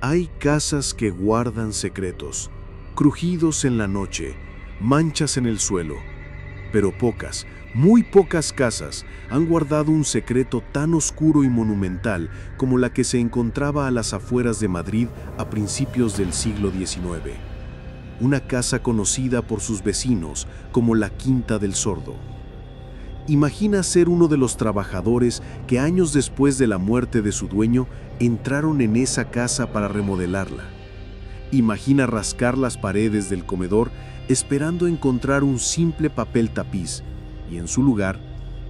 Hay casas que guardan secretos, crujidos en la noche, manchas en el suelo, pero pocas, muy pocas casas han guardado un secreto tan oscuro y monumental como la que se encontraba a las afueras de Madrid a principios del siglo XIX. Una casa conocida por sus vecinos como la Quinta del Sordo. Imagina ser uno de los trabajadores que años después de la muerte de su dueño entraron en esa casa para remodelarla. Imagina rascar las paredes del comedor esperando encontrar un simple papel tapiz y en su lugar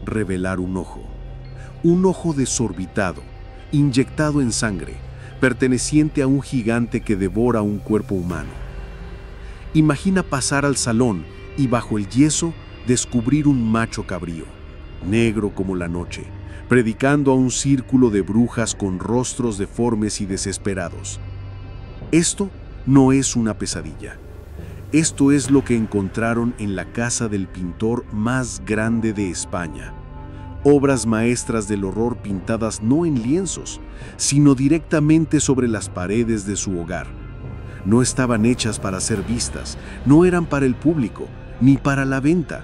revelar un ojo desorbitado, inyectado en sangre, perteneciente a un gigante que devora un cuerpo humano. Imagina pasar al salón y bajo el yeso descubrir un macho cabrío, negro como la noche, predicando a un círculo de brujas con rostros deformes y desesperados. Esto no es una pesadilla. Esto es lo que encontraron en la casa del pintor más grande de España. Obras maestras del horror pintadas no en lienzos, sino directamente sobre las paredes de su hogar. No estaban hechas para ser vistas, no eran para el público, ni para la venta.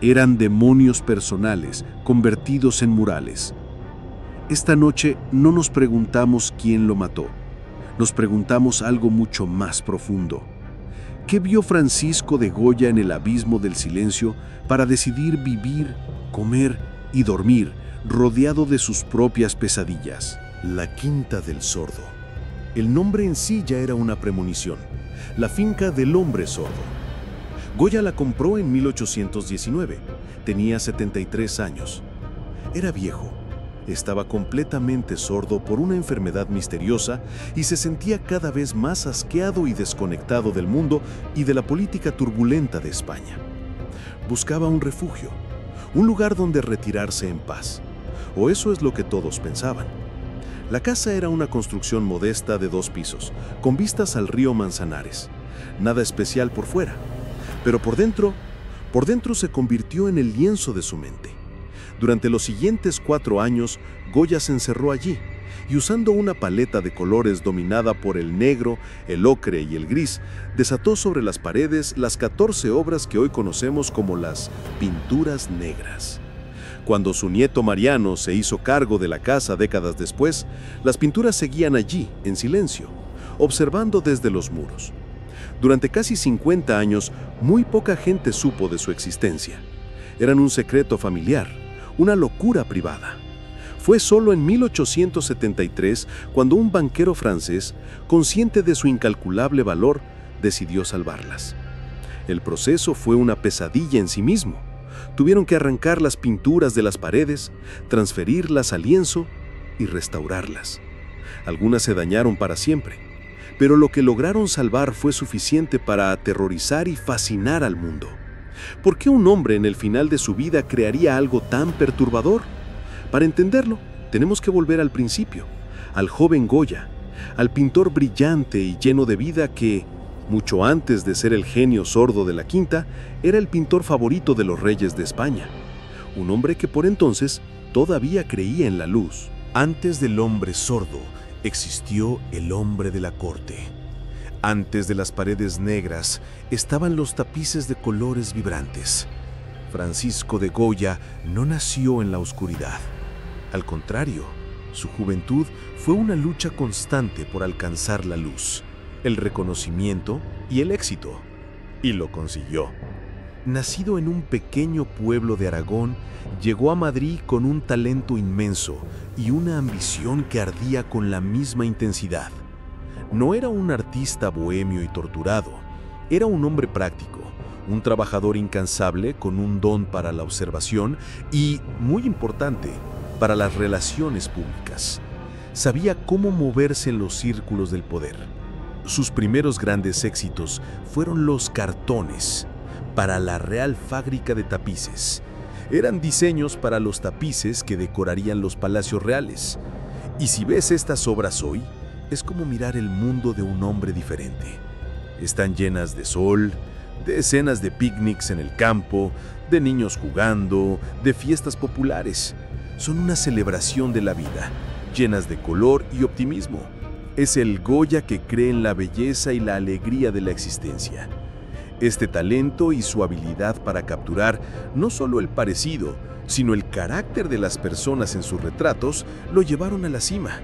Eran demonios personales, convertidos en murales. Esta noche no nos preguntamos quién lo mató. Nos preguntamos algo mucho más profundo. ¿Qué vio Francisco de Goya en el abismo del silencio para decidir vivir, comer y dormir rodeado de sus propias pesadillas? La Quinta del Sordo. El nombre en sí ya era una premonición. La finca del hombre sordo. Goya la compró en 1819. Tenía 73 años. Era viejo. Estaba completamente sordo por una enfermedad misteriosa y se sentía cada vez más asqueado y desconectado del mundo y de la política turbulenta de España. Buscaba un refugio, un lugar donde retirarse en paz. O eso es lo que todos pensaban. La casa era una construcción modesta de 2 pisos, con vistas al río Manzanares. Nada especial por fuera, pero por dentro se convirtió en el lienzo de su mente. Durante los siguientes 4 años, Goya se encerró allí y usando una paleta de colores dominada por el negro, el ocre y el gris, desató sobre las paredes las 14 obras que hoy conocemos como las pinturas negras. Cuando su nieto Mariano se hizo cargo de la casa décadas después, las pinturas seguían allí, en silencio, observando desde los muros. Durante casi 50 años, muy poca gente supo de su existencia. Eran un secreto familiar, una locura privada. Fue solo en 1873 cuando un banquero francés, consciente de su incalculable valor, decidió salvarlas. El proceso fue una pesadilla en sí mismo. Tuvieron que arrancar las pinturas de las paredes, transferirlas al lienzo y restaurarlas. Algunas se dañaron para siempre, pero lo que lograron salvar fue suficiente para aterrorizar y fascinar al mundo. ¿Por qué un hombre en el final de su vida crearía algo tan perturbador? Para entenderlo, tenemos que volver al principio, al joven Goya, al pintor brillante y lleno de vida que, mucho antes de ser el genio sordo de la Quinta, era el pintor favorito de los reyes de España. Un hombre que por entonces todavía creía en la luz. Antes del hombre sordo existió el hombre de la corte. Antes de las paredes negras estaban los tapices de colores vibrantes. Francisco de Goya no nació en la oscuridad. Al contrario, su juventud fue una lucha constante por alcanzar la luz, el reconocimiento y el éxito. Y lo consiguió. Nacido en un pequeño pueblo de Aragón, llegó a Madrid con un talento inmenso y una ambición que ardía con la misma intensidad. No era un artista bohemio y torturado, era un hombre práctico, un trabajador incansable con un don para la observación y, muy importante, para las relaciones públicas. Sabía cómo moverse en los círculos del poder. Sus primeros grandes éxitos fueron los cartones para la Real Fábrica de Tapices. Eran diseños para los tapices que decorarían los palacios reales. Y si ves estas obras hoy, es como mirar el mundo de un hombre diferente. Están llenas de sol, de escenas de picnics en el campo, de niños jugando, de fiestas populares. Son una celebración de la vida, llenas de color y optimismo. Es el Goya que cree en la belleza y la alegría de la existencia. Este talento y su habilidad para capturar no solo el parecido, sino el carácter de las personas en sus retratos lo llevaron a la cima.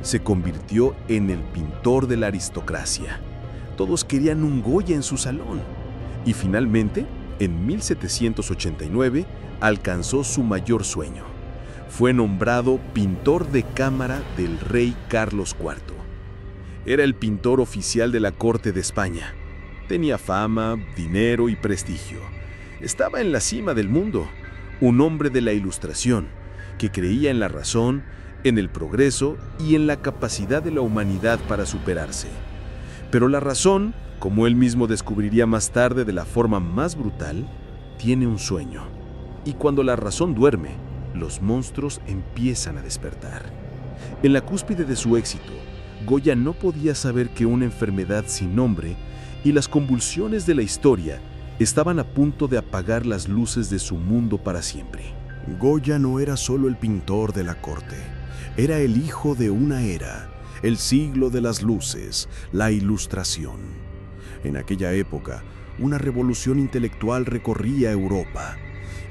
Se convirtió en el pintor de la aristocracia. Todos querían un Goya en su salón. Y finalmente, en 1789, alcanzó su mayor sueño. Fue nombrado pintor de cámara del rey Carlos IV. Era el pintor oficial de la corte de España. Tenía fama, dinero y prestigio. Estaba en la cima del mundo, un hombre de la Ilustración, que creía en la razón, en el progreso y en la capacidad de la humanidad para superarse. Pero la razón, como él mismo descubriría más tarde de la forma más brutal, tiene un sueño. Y cuando la razón duerme, los monstruos empiezan a despertar. En la cúspide de su éxito, Goya no podía saber que una enfermedad sin nombre y las convulsiones de la historia estaban a punto de apagar las luces de su mundo para siempre. Goya no era solo el pintor de la corte, era el hijo de una era, el siglo de las luces, la Ilustración. En aquella época, una revolución intelectual recorría Europa.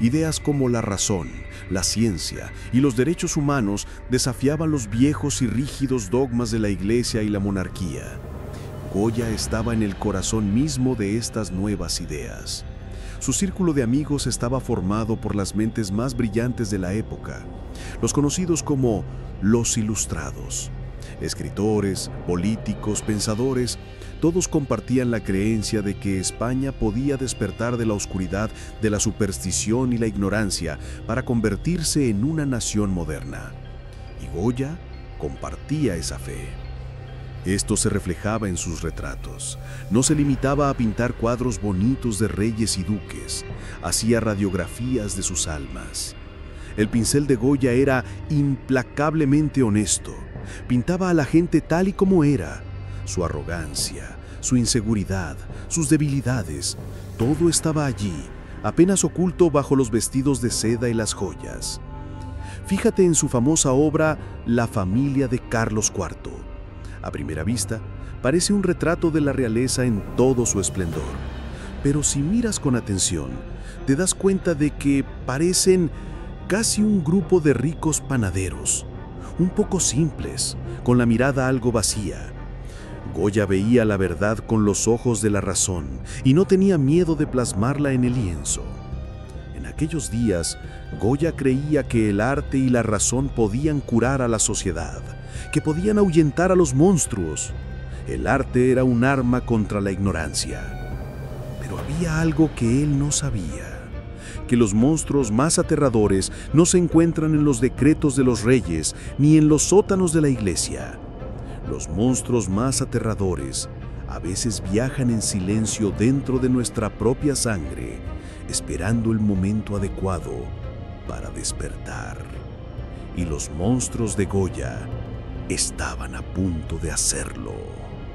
Ideas como la razón, la ciencia y los derechos humanos desafiaban los viejos y rígidos dogmas de la Iglesia y la monarquía. Goya estaba en el corazón mismo de estas nuevas ideas. Su círculo de amigos estaba formado por las mentes más brillantes de la época, los conocidos como los Ilustrados. Escritores, políticos, pensadores, todos compartían la creencia de que España podía despertar de la oscuridad, de la superstición y la ignorancia para convertirse en una nación moderna. Y Goya compartía esa fe. Esto se reflejaba en sus retratos. No se limitaba a pintar cuadros bonitos de reyes y duques, hacía radiografías de sus almas. El pincel de Goya era implacablemente honesto. Pintaba a la gente tal y como era. Su arrogancia, su inseguridad, sus debilidades, todo estaba allí, apenas oculto bajo los vestidos de seda y las joyas. Fíjate en su famosa obra La familia de Carlos IV. A primera vista, parece un retrato de la realeza en todo su esplendor. Pero si miras con atención, te das cuenta de que parecen casi un grupo de ricos panaderos, un poco simples, con la mirada algo vacía. Goya veía la verdad con los ojos de la razón y no tenía miedo de plasmarla en el lienzo. En aquellos días, Goya creía que el arte y la razón podían curar a la sociedad, que podían ahuyentar a los monstruos. El arte era un arma contra la ignorancia. Pero había algo que él no sabía, que los monstruos más aterradores no se encuentran en los decretos de los reyes ni en los sótanos de la iglesia. Los monstruos más aterradores a veces viajan en silencio dentro de nuestra propia sangre, esperando el momento adecuado para despertar. Y los monstruos de Goya estaban a punto de hacerlo.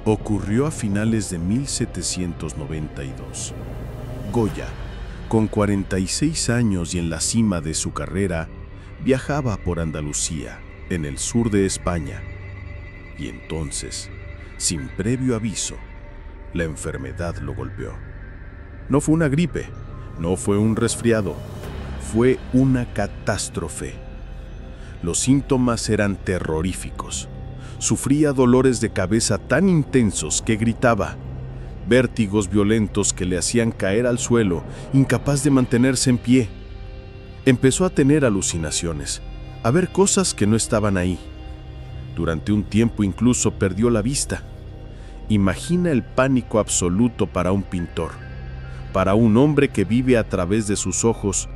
Ocurrió a finales de 1792. Goya, con 46 años y en la cima de su carrera, viajaba por Andalucía, en el sur de España. Y entonces, sin previo aviso, la enfermedad lo golpeó. No fue una gripe, no fue un resfriado, fue una catástrofe. Los síntomas eran terroríficos. Sufría dolores de cabeza tan intensos que gritaba, vértigos violentos que le hacían caer al suelo, incapaz de mantenerse en pie. Empezó a tener alucinaciones, a ver cosas que no estaban ahí. Durante un tiempo incluso perdió la vista. Imagina el pánico absoluto para un pintor, para un hombre que vive a través de sus ojos,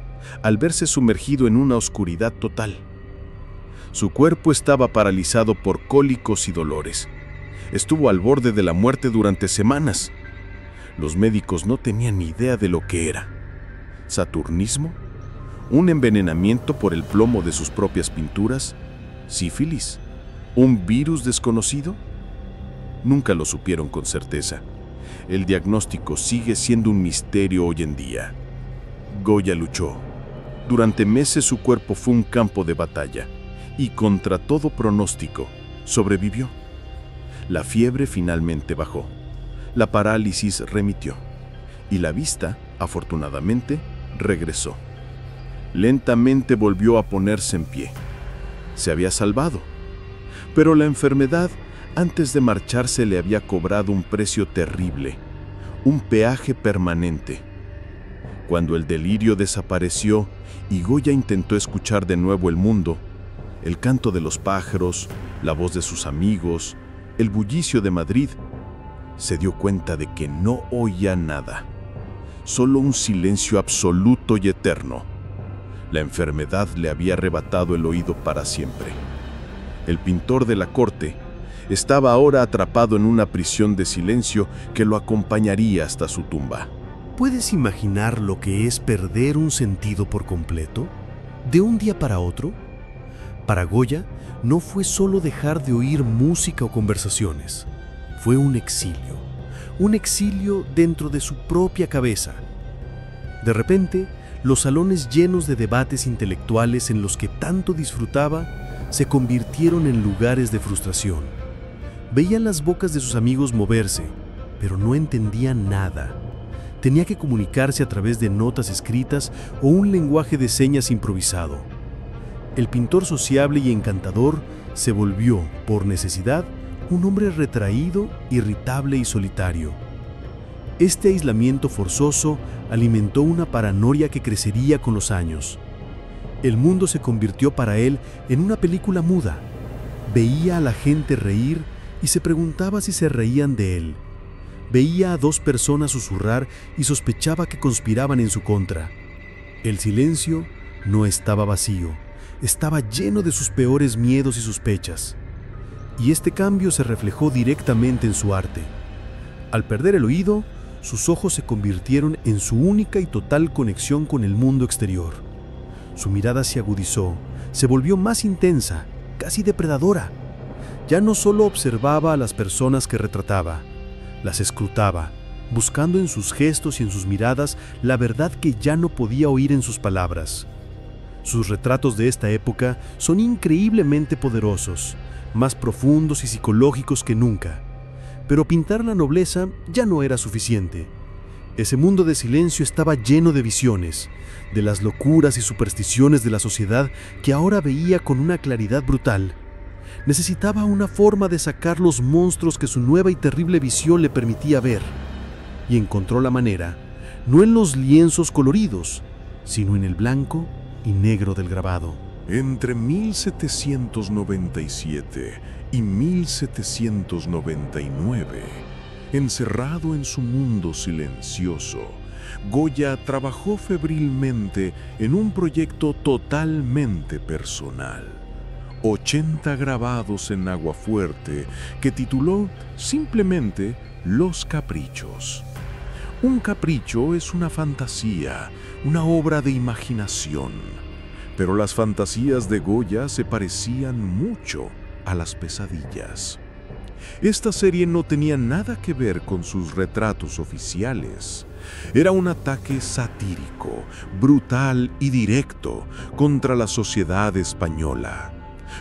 al verse sumergido en una oscuridad total. Su cuerpo estaba paralizado por cólicos y dolores. Estuvo al borde de la muerte durante semanas. Los médicos no tenían ni idea de lo que era. ¿Saturnismo? ¿Un envenenamiento por el plomo de sus propias pinturas? ¿Sífilis? ¿Un virus desconocido? Nunca lo supieron con certeza. El diagnóstico sigue siendo un misterio hoy en día. Goya luchó. Durante meses su cuerpo fue un campo de batalla y contra todo pronóstico sobrevivió. La fiebre finalmente bajó, la parálisis remitió y la vista, afortunadamente, regresó. Lentamente volvió a ponerse en pie. Se había salvado, pero la enfermedad, antes de marcharse, le había cobrado un precio terrible, un peaje permanente. Cuando el delirio desapareció y Goya intentó escuchar de nuevo el mundo, el canto de los pájaros, la voz de sus amigos, el bullicio de Madrid, se dio cuenta de que no oía nada, solo un silencio absoluto y eterno. La enfermedad le había arrebatado el oído para siempre. El pintor de la corte estaba ahora atrapado en una prisión de silencio que lo acompañaría hasta su tumba. ¿Puedes imaginar lo que es perder un sentido por completo? ¿De un día para otro? Para Goya, no fue solo dejar de oír música o conversaciones. Fue un exilio dentro de su propia cabeza. De repente, los salones llenos de debates intelectuales en los que tanto disfrutaba se convirtieron en lugares de frustración. Veía las bocas de sus amigos moverse, pero no entendía nada. Tenía que comunicarse a través de notas escritas o un lenguaje de señas improvisado. El pintor sociable y encantador se volvió, por necesidad, un hombre retraído, irritable y solitario. Este aislamiento forzoso alimentó una paranoia que crecería con los años. El mundo se convirtió para él en una película muda. Veía a la gente reír y se preguntaba si se reían de él. Veía a dos personas susurrar y sospechaba que conspiraban en su contra. El silencio no estaba vacío, estaba lleno de sus peores miedos y sospechas. Y este cambio se reflejó directamente en su arte. Al perder el oído, sus ojos se convirtieron en su única y total conexión con el mundo exterior. Su mirada se agudizó, se volvió más intensa, casi depredadora. Ya no solo observaba a las personas que retrataba, las escrutaba, buscando en sus gestos y en sus miradas la verdad que ya no podía oír en sus palabras. Sus retratos de esta época son increíblemente poderosos, más profundos y psicológicos que nunca. Pero pintar la nobleza ya no era suficiente. Ese mundo de silencio estaba lleno de visiones, de las locuras y supersticiones de la sociedad que ahora veía con una claridad brutal. Necesitaba una forma de sacar los monstruos que su nueva y terrible visión le permitía ver. Y encontró la manera, no en los lienzos coloridos, sino en el blanco y negro del grabado. Entre 1797 y 1799, encerrado en su mundo silencioso, Goya trabajó febrilmente en un proyecto totalmente personal. 80 grabados en aguafuerte que tituló simplemente Los Caprichos. Un capricho es una fantasía, una obra de imaginación. Pero las fantasías de Goya se parecían mucho a las pesadillas. Esta serie no tenía nada que ver con sus retratos oficiales. Era un ataque satírico, brutal y directo contra la sociedad española.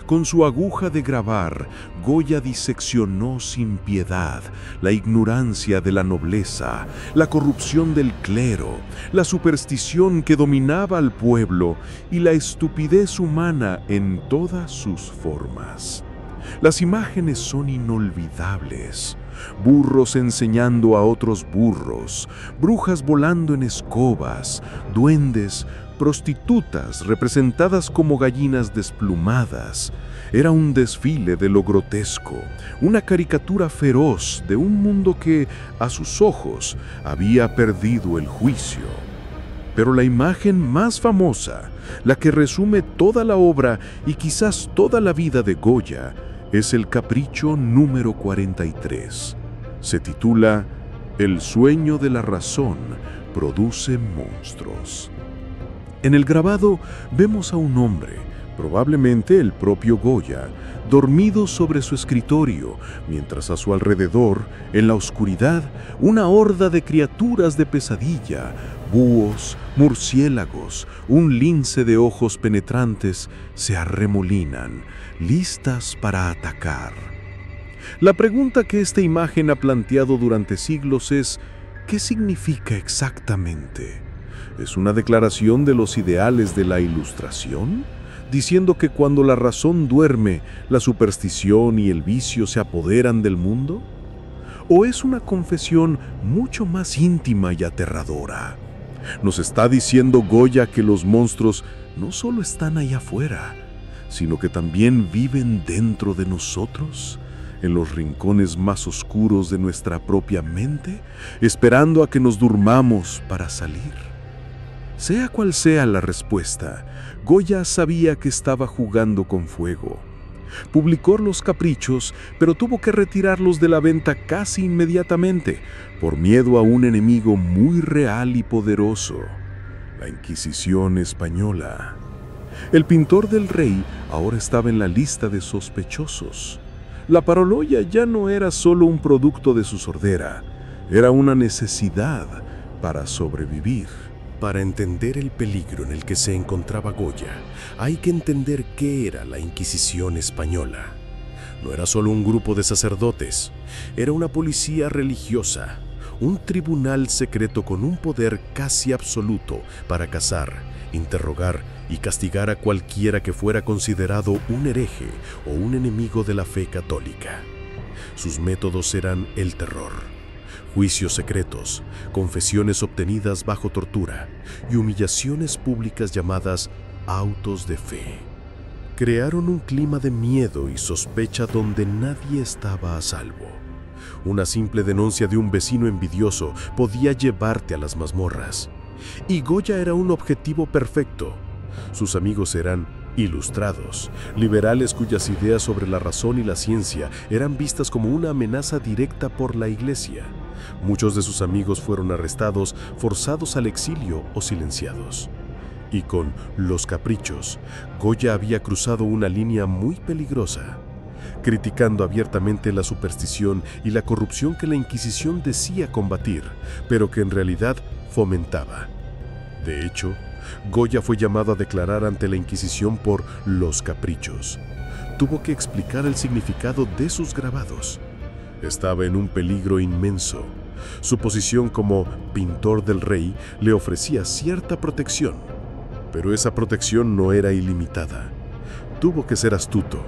Con su aguja de grabar, Goya diseccionó sin piedad la ignorancia de la nobleza, la corrupción del clero, la superstición que dominaba al pueblo y la estupidez humana en todas sus formas. Las imágenes son inolvidables. Burros enseñando a otros burros, brujas volando en escobas, duendes, prostitutas representadas como gallinas desplumadas. Era un desfile de lo grotesco, una caricatura feroz de un mundo que, a sus ojos, había perdido el juicio. Pero la imagen más famosa, la que resume toda la obra y quizás toda la vida de Goya, es el capricho número 43. Se titula El sueño de la razón produce monstruos. En el grabado vemos a un hombre, probablemente el propio Goya, dormido sobre su escritorio, mientras a su alrededor, en la oscuridad, una horda de criaturas de pesadilla, búhos, murciélagos, un lince de ojos penetrantes, se arremolinan, listas para atacar. La pregunta que esta imagen ha planteado durante siglos es: ¿qué significa exactamente? ¿Es una declaración de los ideales de la Ilustración, diciendo que cuando la razón duerme, la superstición y el vicio se apoderan del mundo? ¿O es una confesión mucho más íntima y aterradora? Nos está diciendo Goya que los monstruos no solo están allá afuera, sino que también viven dentro de nosotros, en los rincones más oscuros de nuestra propia mente, esperando a que nos durmamos para salir. Sea cual sea la respuesta, Goya sabía que estaba jugando con fuego. Publicó Los Caprichos, pero tuvo que retirarlos de la venta casi inmediatamente, por miedo a un enemigo muy real y poderoso: la Inquisición española. El pintor del rey ahora estaba en la lista de sospechosos. La paranoia ya no era solo un producto de su sordera, era una necesidad para sobrevivir. Para entender el peligro en el que se encontraba Goya, hay que entender qué era la Inquisición española. No era solo un grupo de sacerdotes, era una policía religiosa, un tribunal secreto con un poder casi absoluto para cazar, interrogar y castigar a cualquiera que fuera considerado un hereje o un enemigo de la fe católica. Sus métodos eran el terror, juicios secretos, confesiones obtenidas bajo tortura y humillaciones públicas llamadas autos de fe. Crearon un clima de miedo y sospecha donde nadie estaba a salvo. Una simple denuncia de un vecino envidioso podía llevarte a las mazmorras. Y Goya era un objetivo perfecto. Sus amigos eran ilustrados, liberales cuyas ideas sobre la razón y la ciencia eran vistas como una amenaza directa por la Iglesia. Muchos de sus amigos fueron arrestados, forzados al exilio o silenciados. Y con Los Caprichos, Goya había cruzado una línea muy peligrosa, criticando abiertamente la superstición y la corrupción que la Inquisición decía combatir, pero que en realidad fomentaba. De hecho, Goya fue llamado a declarar ante la Inquisición por Los Caprichos. Tuvo que explicar el significado de sus grabados. Estaba en un peligro inmenso. Su posición como pintor del rey le ofrecía cierta protección, pero esa protección no era ilimitada. Tuvo que ser astuto,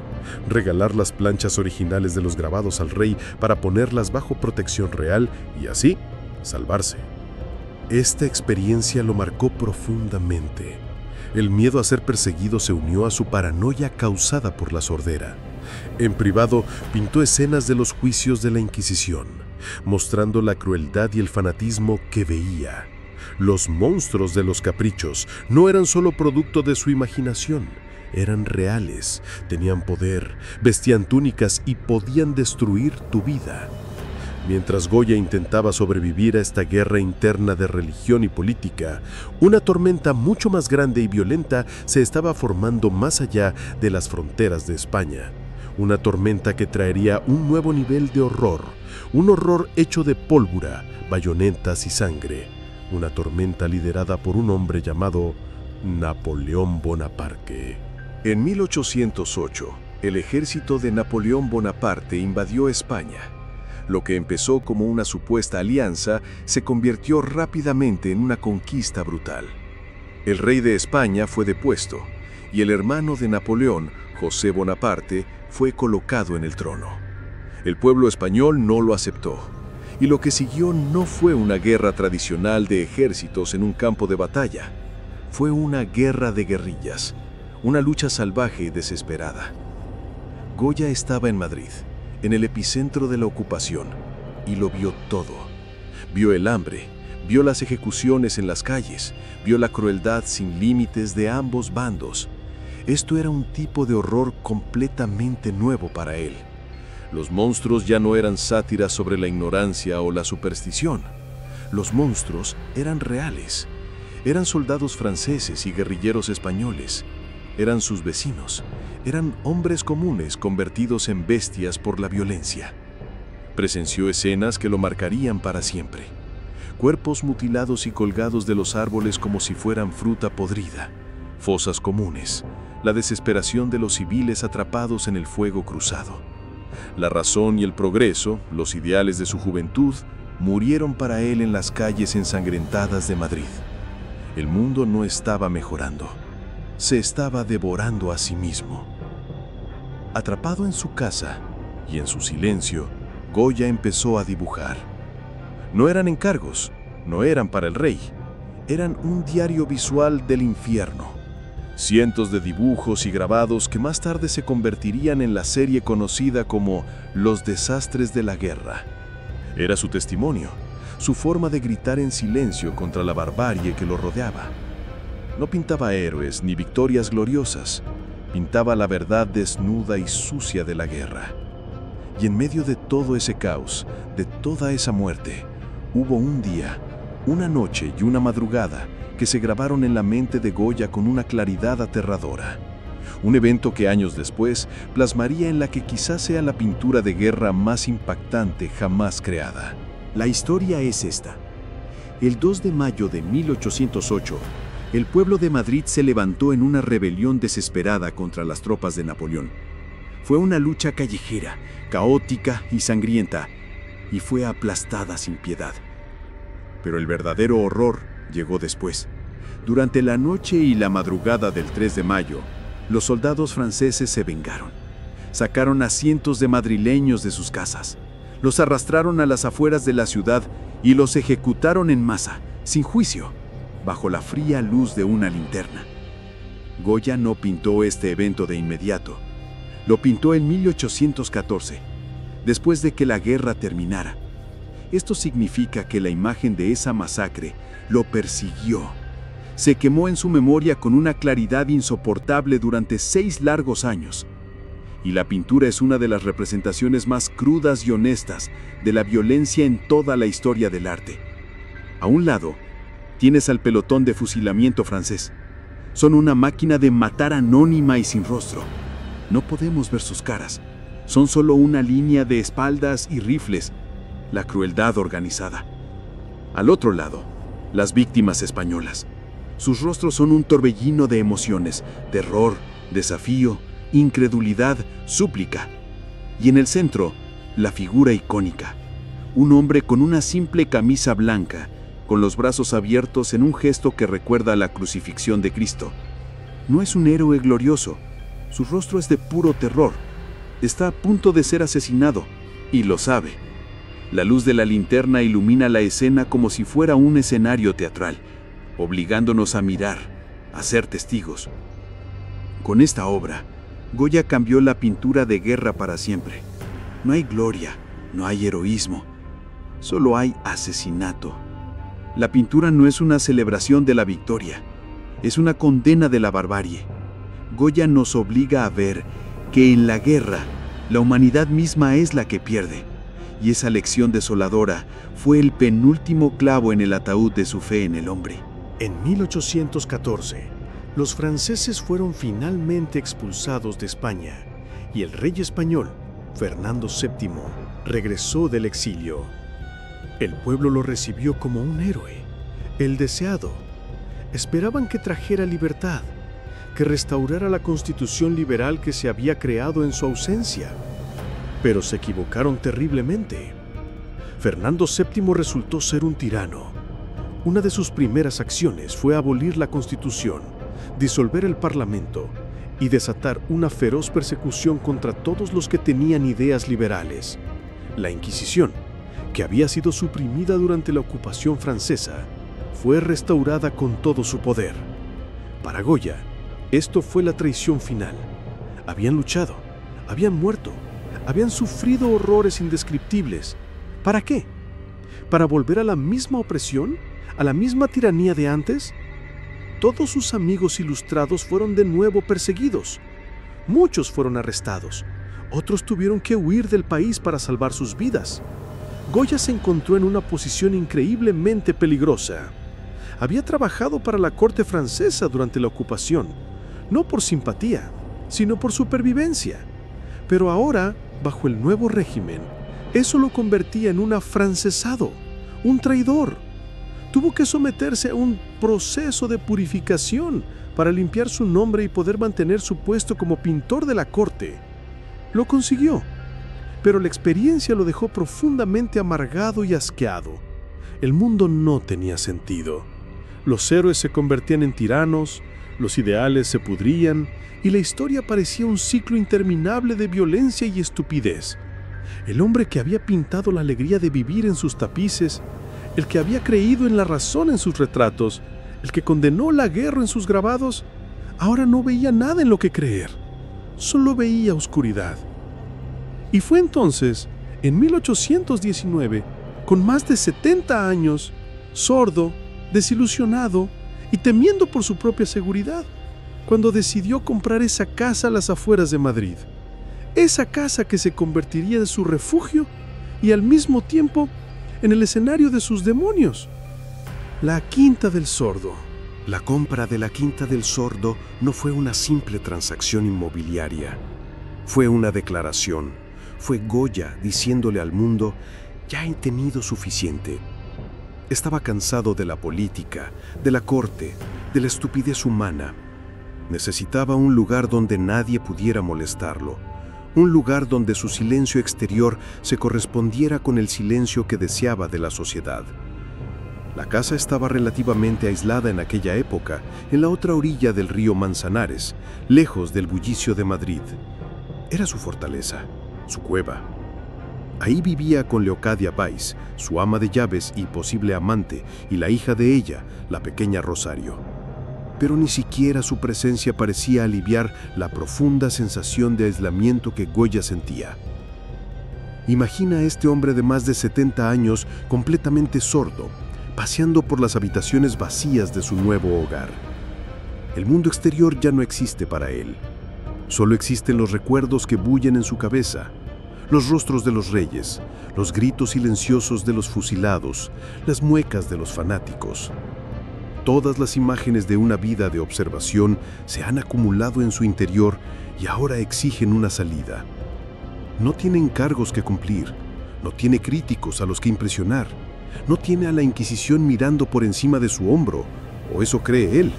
regalar las planchas originales de los grabados al rey para ponerlas bajo protección real y así salvarse. Esta experiencia lo marcó profundamente. El miedo a ser perseguido se unió a su paranoia causada por la sordera. En privado, pintó escenas de los juicios de la Inquisición, mostrando la crueldad y el fanatismo que veía. Los monstruos de Los Caprichos no eran solo producto de su imaginación, eran reales, tenían poder, vestían túnicas y podían destruir tu vida. Mientras Goya intentaba sobrevivir a esta guerra interna de religión y política, una tormenta mucho más grande y violenta se estaba formando más allá de las fronteras de España. Una tormenta que traería un nuevo nivel de horror, un horror hecho de pólvora, bayonetas y sangre. Una tormenta liderada por un hombre llamado Napoleón Bonaparte. En 1808, el ejército de Napoleón Bonaparte invadió España. Lo que empezó como una supuesta alianza se convirtió rápidamente en una conquista brutal. El rey de España fue depuesto y el hermano de Napoleón, José Bonaparte, fue colocado en el trono. El pueblo español no lo aceptó, y lo que siguió no fue una guerra tradicional de ejércitos en un campo de batalla. Fue una guerra de guerrillas, una lucha salvaje y desesperada. Goya estaba en Madrid, en el epicentro de la ocupación, y lo vio todo. Vio el hambre, vio las ejecuciones en las calles, vio la crueldad sin límites de ambos bandos. Esto era un tipo de horror completamente nuevo para él. Los monstruos ya no eran sátiras sobre la ignorancia o la superstición. Los monstruos eran reales. Eran soldados franceses y guerrilleros españoles. Eran sus vecinos. Eran hombres comunes convertidos en bestias por la violencia. Presenció escenas que lo marcarían para siempre. Cuerpos mutilados y colgados de los árboles como si fueran fruta podrida. Fosas comunes. La desesperación de los civiles atrapados en el fuego cruzado. La razón y el progreso, los ideales de su juventud, murieron para él en las calles ensangrentadas de Madrid. El mundo no estaba mejorando, se estaba devorando a sí mismo. Atrapado en su casa y en su silencio, Goya empezó a dibujar. No eran encargos, no eran para el rey, eran un diario visual del infierno. Cientos de dibujos y grabados que más tarde se convertirían en la serie conocida como Los desastres de la guerra. Era su testimonio, su forma de gritar en silencio contra la barbarie que lo rodeaba. No pintaba héroes ni victorias gloriosas, pintaba la verdad desnuda y sucia de la guerra. Y en medio de todo ese caos, de toda esa muerte, hubo un día, una noche y una madrugada que se grabaron en la mente de Goya con una claridad aterradora. Un evento que años después plasmaría en la que quizás sea la pintura de guerra más impactante jamás creada. La historia es esta. El 2 de mayo de 1808, el pueblo de Madrid se levantó en una rebelión desesperada contra las tropas de Napoleón. Fue una lucha callejera, caótica y sangrienta, y fue aplastada sin piedad. Pero el verdadero horror llegó después. Durante la noche y la madrugada del 3 de mayo, los soldados franceses se vengaron. Sacaron a cientos de madrileños de sus casas, los arrastraron a las afueras de la ciudad y los ejecutaron en masa, sin juicio, bajo la fría luz de una linterna. Goya no pintó este evento de inmediato. Lo pintó en 1814, después de que la guerra terminara. Esto significa que la imagen de esa masacre lo persiguió. Se quemó en su memoria con una claridad insoportable durante 6 largos años. Y la pintura es una de las representaciones más crudas y honestas de la violencia en toda la historia del arte. A un lado, tienes al pelotón de fusilamiento francés. Son una máquina de matar anónima y sin rostro. No podemos ver sus caras. Son solo una línea de espaldas y rifles. La crueldad organizada. Al otro lado, las víctimas españolas. Sus rostros son un torbellino de emociones, terror, desafío, incredulidad, súplica. Y en el centro, la figura icónica. Un hombre con una simple camisa blanca, con los brazos abiertos en un gesto que recuerda a la crucifixión de Cristo. No es un héroe glorioso. Su rostro es de puro terror. Está a punto de ser asesinado, y lo sabe. La luz de la linterna ilumina la escena como si fuera un escenario teatral, obligándonos a mirar, a ser testigos. Con esta obra, Goya cambió la pintura de guerra para siempre. No hay gloria, no hay heroísmo, solo hay asesinato. La pintura no es una celebración de la victoria, es una condena de la barbarie. Goya nos obliga a ver que en la guerra, la humanidad misma es la que pierde. Y esa lección desoladora fue el penúltimo clavo en el ataúd de su fe en el hombre. En 1814, los franceses fueron finalmente expulsados de España y el rey español, Fernando VII, regresó del exilio. El pueblo lo recibió como un héroe, el deseado. Esperaban que trajera libertad, que restaurara la constitución liberal que se había creado en su ausencia. Pero se equivocaron terriblemente. Fernando VII resultó ser un tirano. Una de sus primeras acciones fue abolir la Constitución, disolver el Parlamento y desatar una feroz persecución contra todos los que tenían ideas liberales. La Inquisición, que había sido suprimida durante la ocupación francesa, fue restaurada con todo su poder. Para Goya, esto fue la traición final. Habían luchado, habían muerto, habían sufrido horrores indescriptibles. ¿Para qué? ¿Para volver a la misma opresión? ¿A la misma tiranía de antes? Todos sus amigos ilustrados fueron de nuevo perseguidos. Muchos fueron arrestados. Otros tuvieron que huir del país para salvar sus vidas. Goya se encontró en una posición increíblemente peligrosa. Había trabajado para la corte francesa durante la ocupación, no por simpatía, sino por supervivencia. Pero ahora, bajo el nuevo régimen, eso lo convertía en un afrancesado, un traidor. Tuvo que someterse a un proceso de purificación para limpiar su nombre y poder mantener su puesto como pintor de la corte. Lo consiguió. pero la experiencia lo dejó profundamente amargado y asqueado. El mundo no tenía sentido. Los héroes se convertían en tiranos, los ideales se pudrían y la historia parecía un ciclo interminable de violencia y estupidez. El hombre que había pintado la alegría de vivir en sus tapices, el que había creído en la razón en sus retratos, el que condenó la guerra en sus grabados, ahora no veía nada en lo que creer, solo veía oscuridad. Y fue entonces, en 1819, con más de 70 años, sordo, desilusionado y temiendo por su propia seguridad, cuando decidió comprar esa casa a las afueras de Madrid. Esa casa que se convertiría en su refugio y al mismo tiempo en el escenario de sus demonios. La Quinta del Sordo. La compra de la Quinta del Sordo no fue una simple transacción inmobiliaria. Fue una declaración. Fue Goya diciéndole al mundo: ya he tenido suficiente. Estaba cansado de la política, de la corte, de la estupidez humana. Necesitaba un lugar donde nadie pudiera molestarlo. Un lugar donde su silencio exterior se correspondiera con el silencio que deseaba de la sociedad. La casa estaba relativamente aislada en aquella época, en la otra orilla del río Manzanares, lejos del bullicio de Madrid. Era su fortaleza, su cueva. Ahí vivía con Leocadia Weiss, su ama de llaves y posible amante, y la hija de ella, la pequeña Rosario. Pero ni siquiera su presencia parecía aliviar la profunda sensación de aislamiento que Goya sentía. Imagina a este hombre de más de 70 años, completamente sordo, paseando por las habitaciones vacías de su nuevo hogar. El mundo exterior ya no existe para él. Solo existen los recuerdos que bullen en su cabeza, los rostros de los reyes, los gritos silenciosos de los fusilados, las muecas de los fanáticos. Todas las imágenes de una vida de observación se han acumulado en su interior y ahora exigen una salida. No tiene encargos que cumplir, no tiene críticos a los que impresionar, no tiene a la Inquisición mirando por encima de su hombro, o eso cree él.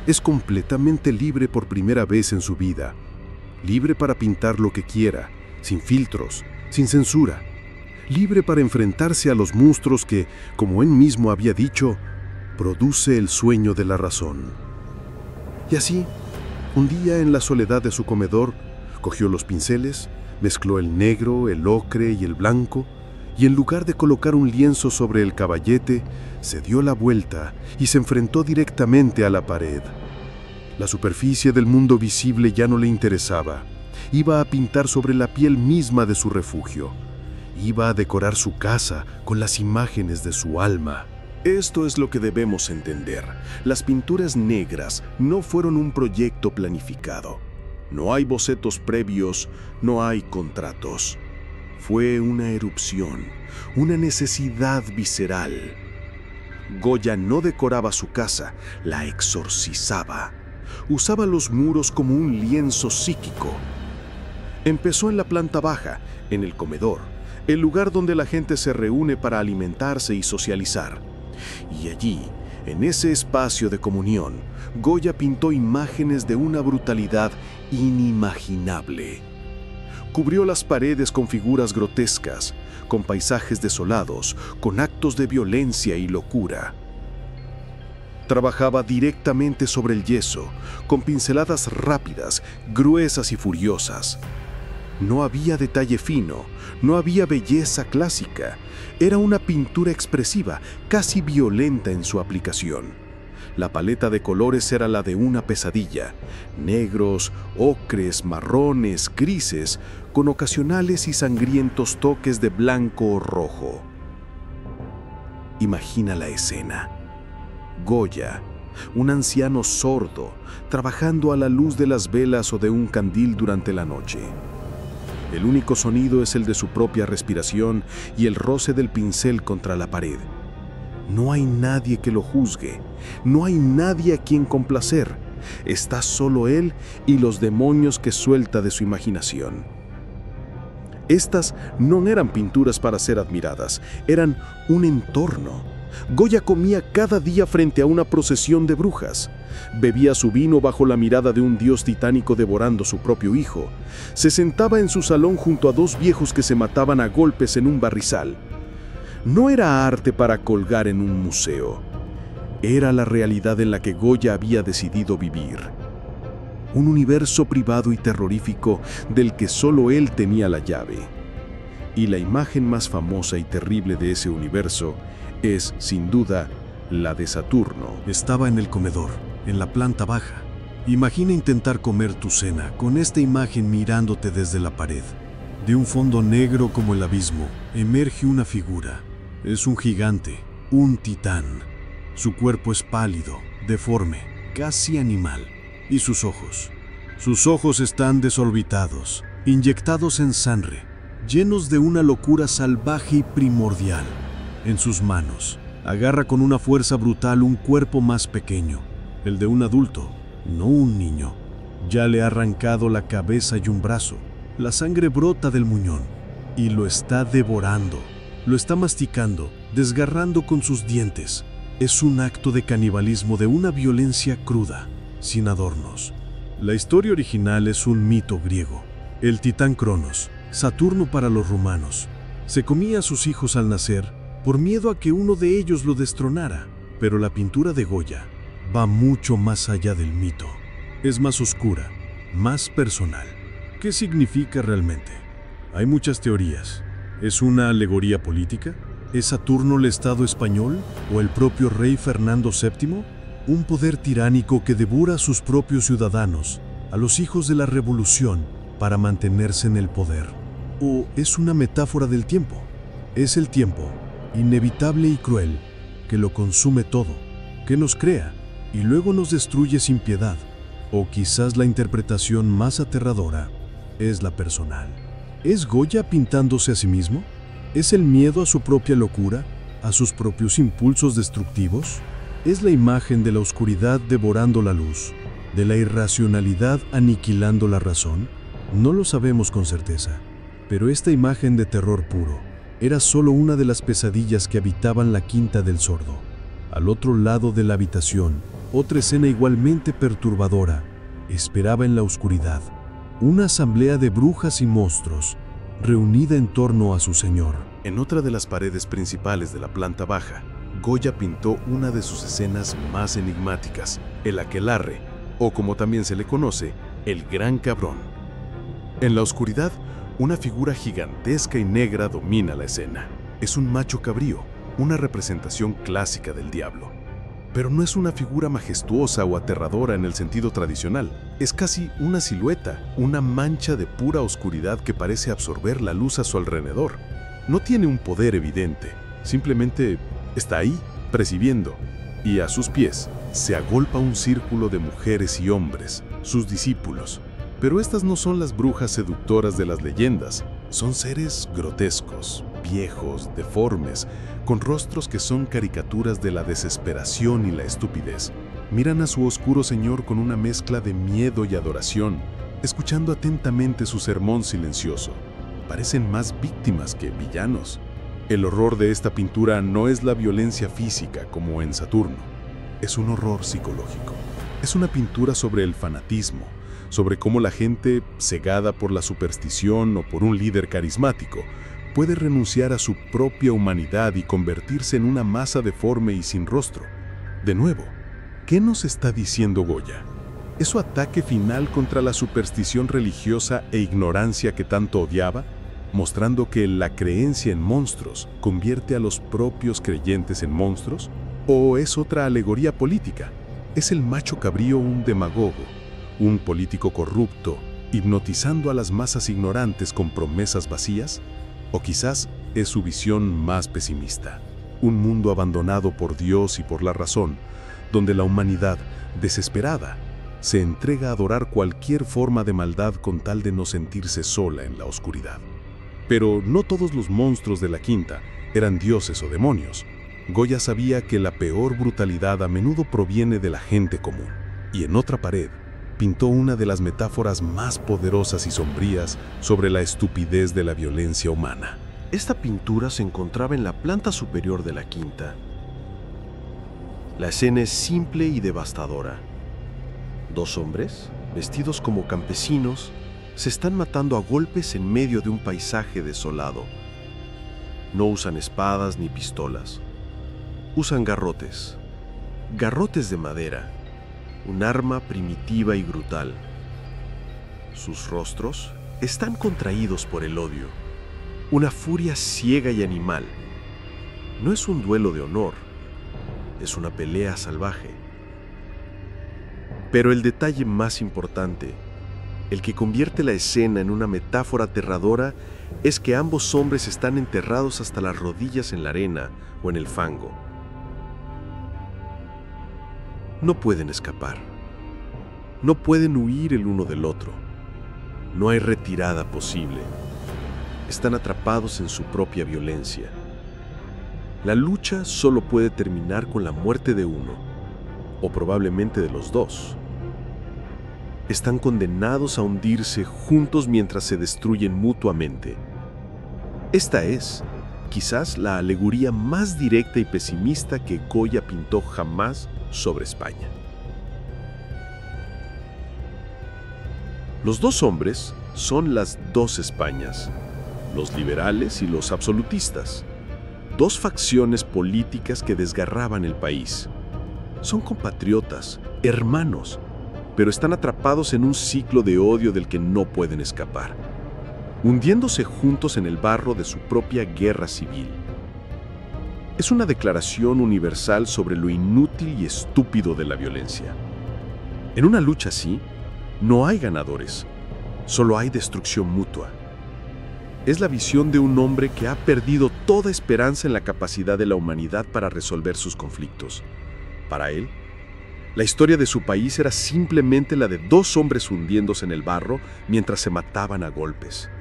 Es completamente libre por primera vez en su vida, libre para pintar lo que quiera, sin filtros, sin censura, libre para enfrentarse a los monstruos que, como él mismo había dicho, produce el sueño de la razón. Y así, un día en la soledad de su comedor, cogió los pinceles, mezcló el negro, el ocre y el blanco, y en lugar de colocar un lienzo sobre el caballete, se dio la vuelta y se enfrentó directamente a la pared. La superficie del mundo visible ya no le interesaba. Iba a pintar sobre la piel misma de su refugio. Iba a decorar su casa con las imágenes de su alma. Esto es lo que debemos entender. Las pinturas negras no fueron un proyecto planificado. No hay bocetos previos, no hay contratos. Fue una erupción, una necesidad visceral. Goya no decoraba su casa, la exorcizaba. Usaba los muros como un lienzo psíquico. Empezó en la planta baja, en el comedor, el lugar donde la gente se reúne para alimentarse y socializar. Y allí, en ese espacio de comunión, Goya pintó imágenes de una brutalidad inimaginable. Cubrió las paredes con figuras grotescas, con paisajes desolados, con actos de violencia y locura. Trabajaba directamente sobre el yeso, con pinceladas rápidas, gruesas y furiosas. No había detalle fino, no había belleza clásica. Era una pintura expresiva, casi violenta en su aplicación. La paleta de colores era la de una pesadilla: negros, ocres, marrones, grises, con ocasionales y sangrientos toques de blanco o rojo. Imagina la escena. Goya, un anciano sordo, trabajando a la luz de las velas o de un candil durante la noche. El único sonido es el de su propia respiración y el roce del pincel contra la pared. No hay nadie que lo juzgue, no hay nadie a quien complacer. Está solo él y los demonios que suelta de su imaginación. Estas no eran pinturas para ser admiradas, eran un entorno, Goya comía cada día frente a una procesión de brujas. Bebía su vino bajo la mirada de un dios titánico devorando su propio hijo. Se sentaba en su salón junto a dos viejos que se mataban a golpes en un barrizal. No era arte para colgar en un museo. Era la realidad en la que Goya había decidido vivir. Un universo privado y terrorífico del que solo él tenía la llave. Y la imagen más famosa y terrible de ese universo es, sin duda, la de Saturno. Estaba en el comedor, en la planta baja. Imagina intentar comer tu cena con esta imagen mirándote desde la pared. De un fondo negro como el abismo, emerge una figura. Es un gigante, un titán. Su cuerpo es pálido, deforme, casi animal. Y sus ojos están desorbitados, inyectados en sangre, llenos de una locura salvaje y primordial. En sus manos, agarra con una fuerza brutal un cuerpo más pequeño, el de un adulto, no un niño. Ya le ha arrancado la cabeza y un brazo. La sangre brota del muñón y lo está devorando. Lo está masticando, desgarrando con sus dientes. Es un acto de canibalismo de una violencia cruda, sin adornos. La historia original es un mito griego. El titán Cronos, Saturno para los romanos, se comía a sus hijos al nacer por miedo a que uno de ellos lo destronara. Pero la pintura de Goya va mucho más allá del mito. Es más oscura, más personal. ¿Qué significa realmente? Hay muchas teorías. ¿Es una alegoría política? ¿Es Saturno el Estado español o el propio rey Fernando VII? Un poder tiránico que devora a sus propios ciudadanos, a los hijos de la revolución, para mantenerse en el poder. ¿O es una metáfora del tiempo? Es el tiempo, inevitable y cruel, que lo consume todo, que nos crea y luego nos destruye sin piedad. O quizás la interpretación más aterradora es la personal. ¿Es Goya pintándose a sí mismo? ¿Es el miedo a su propia locura, a sus propios impulsos destructivos? ¿Es la imagen de la oscuridad devorando la luz, de la irracionalidad aniquilando la razón? No lo sabemos con certeza, pero esta imagen de terror puro era solo una de las pesadillas que habitaban la Quinta del Sordo. Al otro lado de la habitación, otra escena igualmente perturbadora esperaba en la oscuridad. Una asamblea de brujas y monstruos, reunida en torno a su señor. En otra de las paredes principales de la planta baja, Goya pintó una de sus escenas más enigmáticas, el aquelarre, o como también se le conoce, el Gran Cabrón. En la oscuridad, una figura gigantesca y negra domina la escena. Es un macho cabrío, una representación clásica del diablo. Pero no es una figura majestuosa o aterradora en el sentido tradicional. Es casi una silueta, una mancha de pura oscuridad que parece absorber la luz a su alrededor. No tiene un poder evidente, simplemente está ahí, percibiendo, y a sus pies se agolpa un círculo de mujeres y hombres, sus discípulos. Pero estas no son las brujas seductoras de las leyendas, son seres grotescos, viejos, deformes, con rostros que son caricaturas de la desesperación y la estupidez. Miran a su oscuro señor con una mezcla de miedo y adoración, escuchando atentamente su sermón silencioso. Parecen más víctimas que villanos. El horror de esta pintura no es la violencia física como en Saturno, es un horror psicológico. Es una pintura sobre el fanatismo, sobre cómo la gente, cegada por la superstición o por un líder carismático, puede renunciar a su propia humanidad y convertirse en una masa deforme y sin rostro. De nuevo, ¿qué nos está diciendo Goya? ¿Es su ataque final contra la superstición religiosa e ignorancia que tanto odiaba, mostrando que la creencia en monstruos convierte a los propios creyentes en monstruos? ¿O es otra alegoría política? ¿Es el macho cabrío un demagogo, un político corrupto, hipnotizando a las masas ignorantes con promesas vacías? ¿O quizás es su visión más pesimista? Un mundo abandonado por Dios y por la razón, donde la humanidad, desesperada, se entrega a adorar cualquier forma de maldad con tal de no sentirse sola en la oscuridad. Pero no todos los monstruos de la Quinta eran dioses o demonios. Goya sabía que la peor brutalidad a menudo proviene de la gente común. Y en otra pared, pintó una de las metáforas más poderosas y sombrías sobre la estupidez de la violencia humana. Esta pintura se encontraba en la planta superior de la Quinta La escena es simple y devastadora. Dos hombres, vestidos como campesinos, se están matando a golpes en medio de un paisaje desolado. No usan espadas ni pistolas. Usan garrotes. Garrotes de madera, un arma primitiva y brutal. Sus rostros están contraídos por el odio, una furia ciega y animal. No es un duelo de honor, es una pelea salvaje. Pero el detalle más importante, el que convierte la escena en una metáfora aterradora, es que ambos hombres están enterrados hasta las rodillas en la arena o en el fango. No pueden escapar. No pueden huir el uno del otro. No hay retirada posible. Están atrapados en su propia violencia. La lucha solo puede terminar con la muerte de uno, o probablemente de los dos. Están condenados a hundirse juntos mientras se destruyen mutuamente. Esta es, quizás, la alegoría más directa y pesimista que Goya pintó jamás sobre España. Los dos hombres son las dos Españas, los liberales y los absolutistas, dos facciones políticas que desgarraban el país. Son compatriotas, hermanos, pero están atrapados en un ciclo de odio del que no pueden escapar, hundiéndose juntos en el barro de su propia guerra civil. Es una declaración universal sobre lo inútil y estúpido de la violencia. En una lucha así, no hay ganadores, solo hay destrucción mutua. Es la visión de un hombre que ha perdido toda esperanza en la capacidad de la humanidad para resolver sus conflictos. Para él, la historia de su país era simplemente la de dos hombres hundiéndose en el barro mientras se mataban a golpes.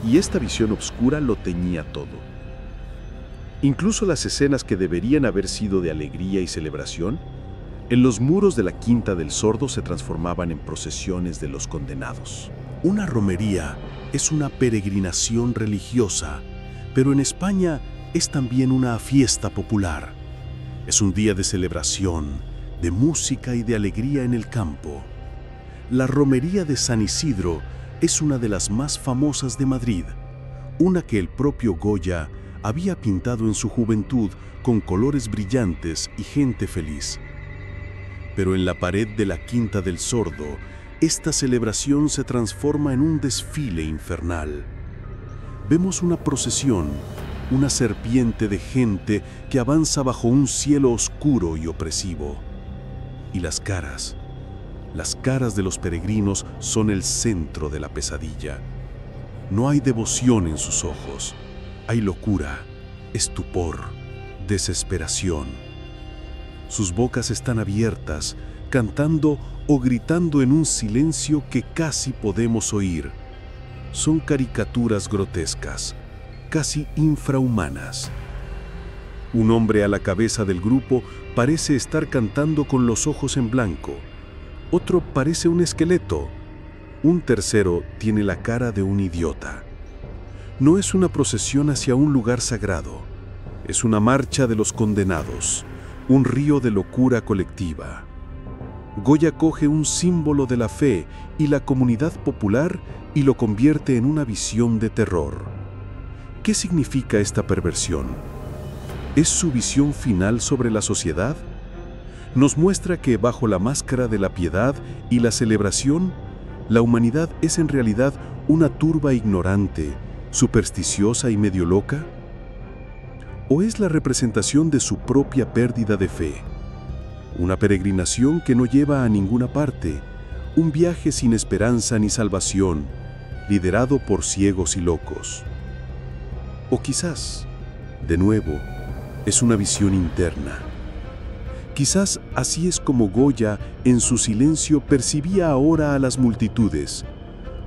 Y esta visión oscura lo teñía todo. Incluso las escenas que deberían haber sido de alegría y celebración, en los muros de la Quinta del Sordo se transformaban en procesiones de los condenados. Una romería es una peregrinación religiosa, pero en España es también una fiesta popular. Es un día de celebración, de música y de alegría en el campo. La romería de San Isidro es una de las más famosas de Madrid, una que el propio Goya había pintado en su juventud con colores brillantes y gente feliz. Pero en la pared de la Quinta del Sordo, esta celebración se transforma en un desfile infernal. Vemos una procesión, una serpiente de gente que avanza bajo un cielo oscuro y opresivo. Y las caras de los peregrinos son el centro de la pesadilla. No hay devoción en sus ojos, hay locura, estupor, desesperación. Sus bocas están abiertas, cantando o gritando en un silencio que casi podemos oír. Son caricaturas grotescas, casi infrahumanas. Un hombre a la cabeza del grupo parece estar cantando con los ojos en blanco. Otro parece un esqueleto. Un tercero tiene la cara de un idiota. No es una procesión hacia un lugar sagrado. Es una marcha de los condenados, un río de locura colectiva. Goya coge un símbolo de la fe y la comunidad popular y lo convierte en una visión de terror. ¿Qué significa esta perversión? ¿Es su visión final sobre la sociedad? Nos muestra que bajo la máscara de la piedad y la celebración, la humanidad es en realidad una turba ignorante, supersticiosa y medio loca. ¿O es la representación de su propia pérdida de fe? Una peregrinación que no lleva a ninguna parte, un viaje sin esperanza ni salvación, liderado por ciegos y locos. O quizás, de nuevo, es una visión interna. Quizás así es como Goya, en su silencio, percibía ahora a las multitudes,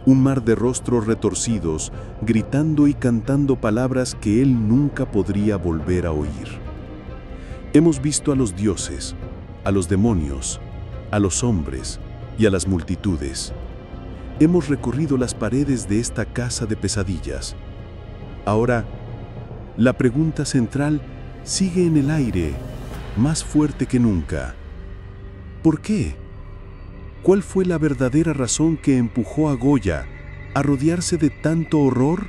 un mar de rostros retorcidos, gritando y cantando palabras que él nunca podría volver a oír. Hemos visto a los dioses, a los demonios, a los hombres y a las multitudes. Hemos recorrido las paredes de esta casa de pesadillas. Ahora, La pregunta central sigue en el aire, más fuerte que nunca. ¿Por qué? ¿Cuál fue la verdadera razón que empujó a Goya a rodearse de tanto horror?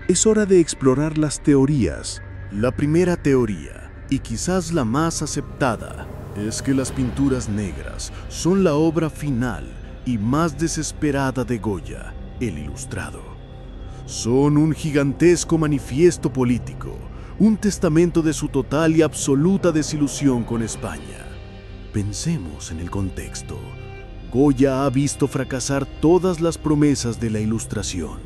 Es hora de explorar las teorías. La primera teoría, y quizás la más aceptada, es que las pinturas negras son la obra final y más desesperada de Goya, el Ilustrado. Son un gigantesco manifiesto político, un testamento de su total y absoluta desilusión con España. Pensemos en el contexto. Goya ha visto fracasar todas las promesas de la Ilustración.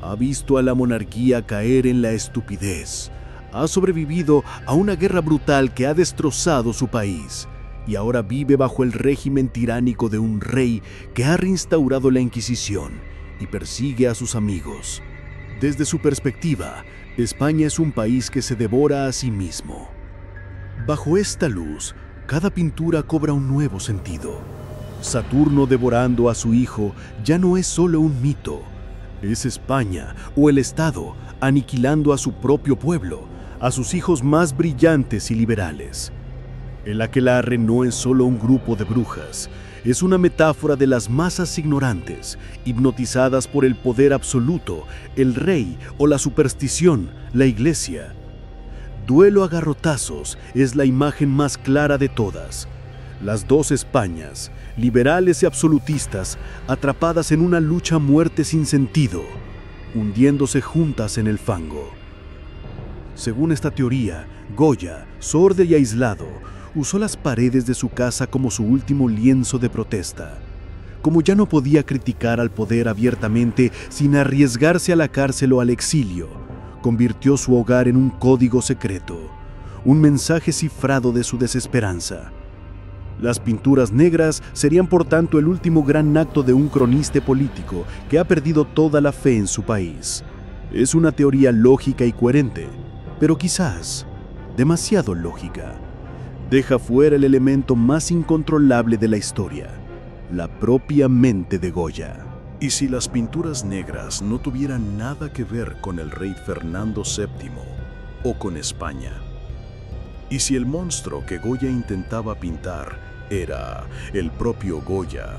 Ha visto a la monarquía caer en la estupidez. Ha sobrevivido a una guerra brutal que ha destrozado su país. Y ahora vive bajo el régimen tiránico de un rey que ha reinstaurado la Inquisición y persigue a sus amigos. Desde su perspectiva, España es un país que se devora a sí mismo. Bajo esta luz, cada pintura cobra un nuevo sentido. Saturno devorando a su hijo ya no es solo un mito. Es España o el Estado aniquilando a su propio pueblo, a sus hijos más brillantes y liberales. El aquelarre no es solo un grupo de brujas, es una metáfora de las masas ignorantes, hipnotizadas por el poder absoluto, el rey o la superstición, la iglesia. Duelo a garrotazos es la imagen más clara de todas. Las dos Españas, liberales y absolutistas, atrapadas en una lucha a muerte sin sentido, hundiéndose juntas en el fango. Según esta teoría, Goya, sordo y aislado, usó las paredes de su casa como su último lienzo de protesta. Como ya no podía criticar al poder abiertamente sin arriesgarse a la cárcel o al exilio, convirtió su hogar en un código secreto, un mensaje cifrado de su desesperanza. Las pinturas negras serían por tanto el último gran acto de un cronista político que ha perdido toda la fe en su país. Es una teoría lógica y coherente, pero quizás demasiado lógica. Deja fuera el elemento más incontrolable de la historia, la propia mente de Goya. ¿Y si las pinturas negras no tuvieran nada que ver con el rey Fernando VII o con España? ¿Y si el monstruo que Goya intentaba pintar era el propio Goya?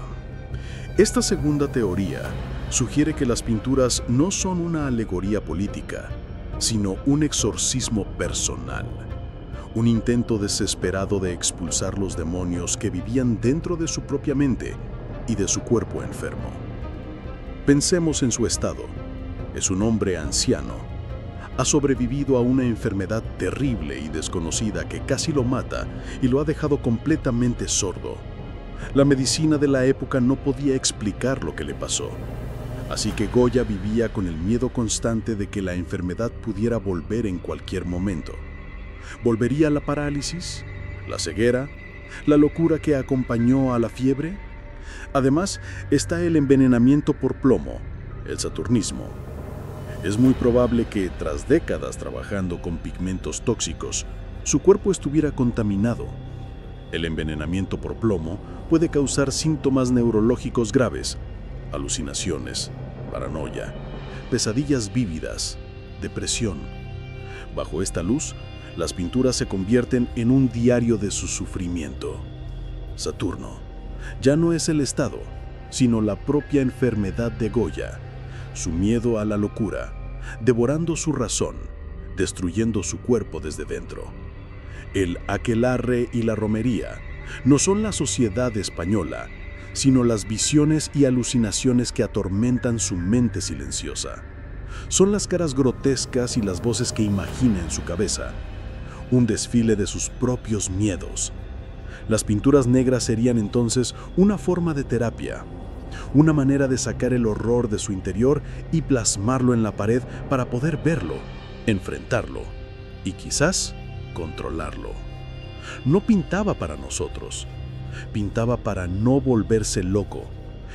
Esta segunda teoría sugiere que las pinturas no son una alegoría política, sino un exorcismo personal. Un intento desesperado de expulsar los demonios que vivían dentro de su propia mente y de su cuerpo enfermo. Pensemos en su estado. Es un hombre anciano. Ha sobrevivido a una enfermedad terrible y desconocida que casi lo mata y lo ha dejado completamente sordo. La medicina de la época no podía explicar lo que le pasó. Así que Goya vivía con el miedo constante de que la enfermedad pudiera volver en cualquier momento. ¿Volvería la parálisis? ¿La ceguera? ¿La locura que acompañó a la fiebre? Además, está el envenenamiento por plomo, el saturnismo. Es muy probable que, tras décadas trabajando con pigmentos tóxicos, su cuerpo estuviera contaminado. El envenenamiento por plomo puede causar síntomas neurológicos graves, alucinaciones, paranoia, pesadillas vívidas, depresión. Bajo esta luz, las pinturas se convierten en un diario de su sufrimiento. Saturno ya no es el estado, sino la propia enfermedad de Goya, su miedo a la locura, devorando su razón, destruyendo su cuerpo desde dentro. El aquelarre y la romería no son la sociedad española, sino las visiones y alucinaciones que atormentan su mente silenciosa. Son las caras grotescas y las voces que imagina en su cabeza, un desfile de sus propios miedos. Las pinturas negras serían entonces una forma de terapia, una manera de sacar el horror de su interior y plasmarlo en la pared para poder verlo, enfrentarlo y quizás controlarlo. No pintaba para nosotros, pintaba para no volverse loco.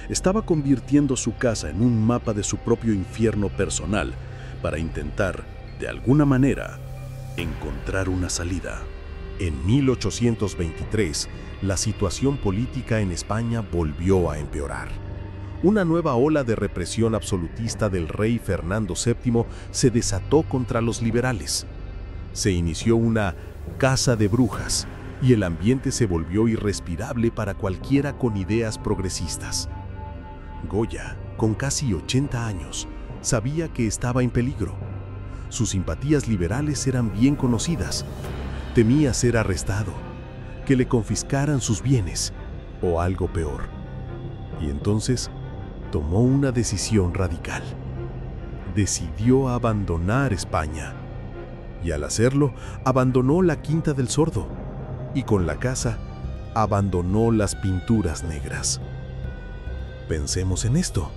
Estaba convirtiendo su casa en un mapa de su propio infierno personal para intentar, de alguna manera, encontrar una salida. En 1823, la situación política en España volvió a empeorar. una nueva ola de represión absolutista del rey Fernando VII se desató contra los liberales. Se inició una caza de brujas y el ambiente se volvió irrespirable para cualquiera con ideas progresistas. Goya, con casi 80 años, sabía que estaba en peligro. Sus simpatías liberales eran bien conocidas. Temía ser arrestado, que le confiscaran sus bienes o algo peor. Y entonces tomó una decisión radical. Decidió abandonar España. Y al hacerlo, abandonó la Quinta del Sordo. Y con la casa, abandonó las pinturas negras. Pensemos en esto.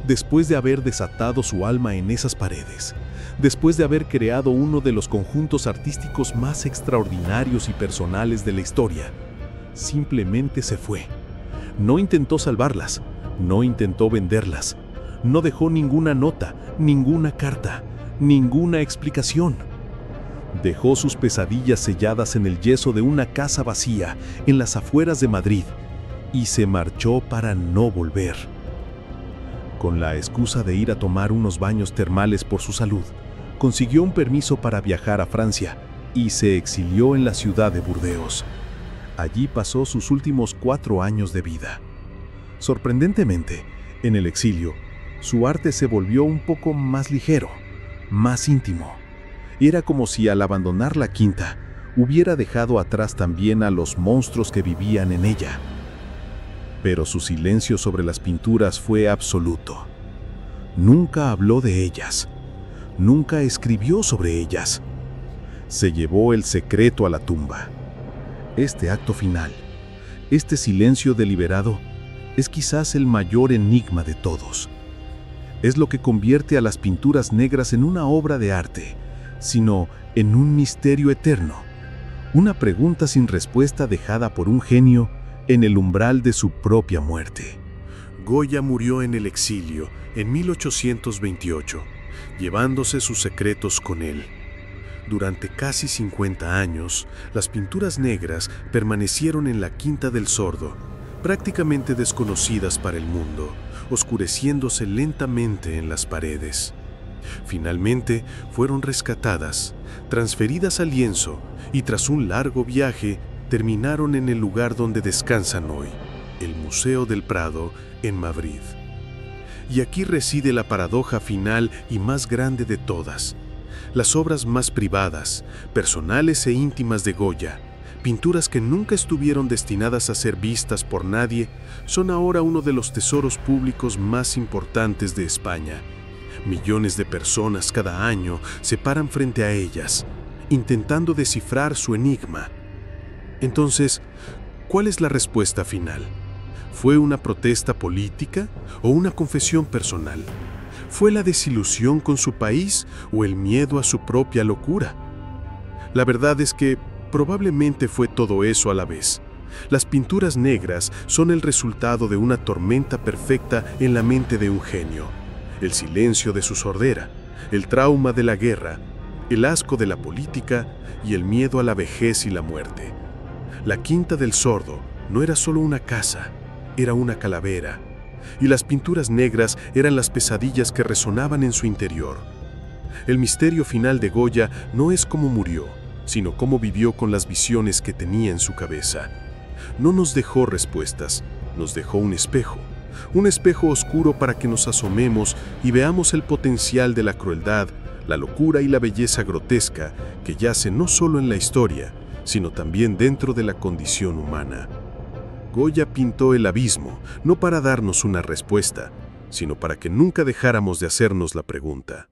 Después de haber desatado su alma en esas paredes, después de haber creado uno de los conjuntos artísticos más extraordinarios y personales de la historia, simplemente se fue. No intentó salvarlas, no intentó venderlas, no dejó ninguna nota, ninguna carta, ninguna explicación. Dejó sus pesadillas selladas en el yeso de una casa vacía en las afueras de Madrid y se marchó para no volver. Con la excusa de ir a tomar unos baños termales por su salud, consiguió un permiso para viajar a Francia y se exilió en la ciudad de Burdeos. Allí pasó sus últimos 4 años de vida. Sorprendentemente, en el exilio, su arte se volvió un poco más ligero, más íntimo. Era como si al abandonar la quinta, hubiera dejado atrás también a los monstruos que vivían en ella. Pero su silencio sobre las pinturas fue absoluto. Nunca habló de ellas. Nunca escribió sobre ellas. Se llevó el secreto a la tumba. Este acto final, este silencio deliberado, es quizás el mayor enigma de todos. Es lo que convierte a las pinturas negras en una obra de arte, sino en un misterio eterno, una pregunta sin respuesta dejada por un genio en el umbral de su propia muerte. Goya murió en el exilio en 1828, llevándose sus secretos con él. Durante casi 50 años, las pinturas negras permanecieron en la Quinta del Sordo, prácticamente desconocidas para el mundo, oscureciéndose lentamente en las paredes. Finalmente fueron rescatadas, transferidas al lienzo y tras un largo viaje terminaron en el lugar donde descansan hoy, el Museo del Prado en Madrid. Y aquí reside la paradoja final y más grande de todas. Las obras más privadas, personales e íntimas de Goya, pinturas que nunca estuvieron destinadas a ser vistas por nadie, son ahora uno de los tesoros públicos más importantes de España. Millones de personas cada año se paran frente a ellas, intentando descifrar su enigma. Entonces, ¿cuál es la respuesta final? ¿Fue una protesta política o una confesión personal? ¿Fue la desilusión con su país o el miedo a su propia locura? La verdad es que probablemente fue todo eso a la vez. Las pinturas negras son el resultado de una tormenta perfecta en la mente de un genio. El silencio de su sordera, el trauma de la guerra, el asco de la política y el miedo a la vejez y la muerte. La Quinta del Sordo no era solo una casa, era una calavera, y las pinturas negras eran las pesadillas que resonaban en su interior. El misterio final de Goya no es cómo murió, sino cómo vivió con las visiones que tenía en su cabeza. No nos dejó respuestas, nos dejó un espejo oscuro para que nos asomemos y veamos el potencial de la crueldad, la locura y la belleza grotesca que yace no solo en la historia, sino también dentro de la condición humana. Goya pintó el abismo, no para darnos una respuesta, sino para que nunca dejáramos de hacernos la pregunta.